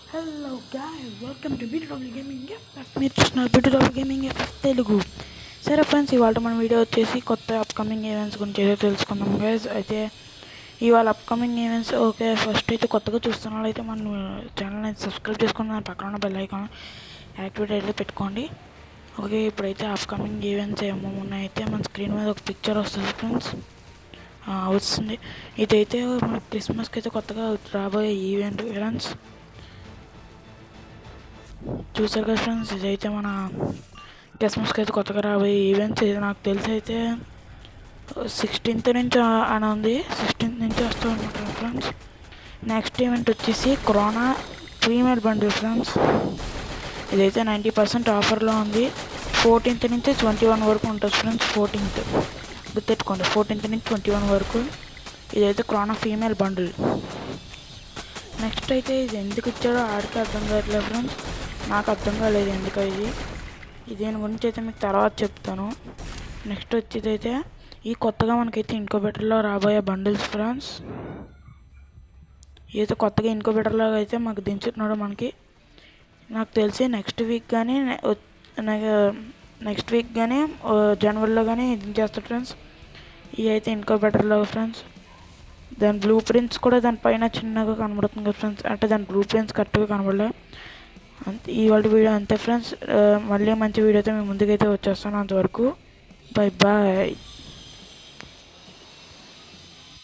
Hello guys, welcome to BTW gaming F. మీరు చూస్తున్నారు బీటీడబ్ల్యూ gaming F Telugu. సరే ఫ్రెండ్స్, ఇవాళ మన వీడియో వచ్చేసి కొత్త అప్కమింగ్ ఈవెంట్స్ గురించి ఏదో తెలుసుకుందాం గైస్. అయితే ఇవాళ అప్కమింగ్ ఈవెంట్స్ ఓకే. ఫస్ట్ అయితే కొత్తగా చూస్తున్న వాళ్ళు అయితే మన ఛానల్ని సబ్స్క్రైబ్ చేసుకుని దాని పక్కన ఉన్న బెల్ ఐకాన్ యాక్టివేట్ అయితే పెట్టుకోండి. ఓకే, ఇప్పుడైతే అప్కమింగ్ ఈవెంట్స్ ఏమేమి ఉన్నాయితే మన స్క్రీన్ మీద ఒక పిక్చర్ వస్తుంది ఫ్రెండ్స్, వస్తుంది. ఇదైతే మన క్రిస్మస్కి అయితే కొత్తగా రాబోయే ఈవెంట్ ఫ్రెండ్స్. చూసారు కదా ఫ్రెండ్స్, ఇదైతే మన క్రిస్మస్కి అయితే కొత్తగా రాబోయే ఈవెంట్స్. ఇది నాకు తెలిసి అయితే 16th నుంచి అని ఉంది, 16th నుంచి వస్తూ ఉంటారు ఫ్రెండ్స్. నెక్స్ట్ ఈవెంట్ వచ్చేసి కరోనా ప్రీమియర్ బండిల్ ఫ్రెండ్స్. ఇదైతే 90% ఆఫర్లో ఉంది. 14th నుంచి 21 వరకు ఉంటుంది ఫ్రెండ్స్. 14th గుర్తెట్టుకోండి, 14th నుంచి 21 వరకు. ఇదైతే కరోనా ఫీమేల్ బండిల్. నెక్స్ట్ అయితే ఇది ఎందుకు ఇచ్చాడో ఆడికి అర్థం కావట్లేదు ఫ్రెండ్స్, నాకు అర్థం కాలేదు ఎందుకు దీని గురించి అయితే మీకు తర్వాత చెప్తాను. నెక్స్ట్ వచ్చేది అయితే ఈ కొత్తగా మనకైతే ఇన్క్యుబేటర్లో రాబోయే బండిల్స్ ఫ్రెండ్స్. ఇదైతే కొత్తగా ఇన్క్యుబేటర్లో అయితే మాకు దించుతున్నాడు మనకి. నాకు తెలిసి నెక్స్ట్ వీక్ కానీ జనవరిలో కానీ దించేస్తాడు ఫ్రెండ్స్. ఇవి అయితే ఇన్క్యుబేటర్లో ఫ్రెండ్స్. దాని బ్లూ ప్రింట్స్ కూడా దానిపైన చిన్నగా కనబడుతుంది కదా ఫ్రెండ్స్, అంటే దాని బ్లూ ప్రింట్స్ కరెక్ట్గా కనబడలే. అంతే ఇవాళ వీడియో అంతే ఫ్రెండ్స్. మళ్ళీ మంచి వీడియోతో మీ ముందుకైతే వచ్చేస్తాను. అంతవరకు బై బాయ్.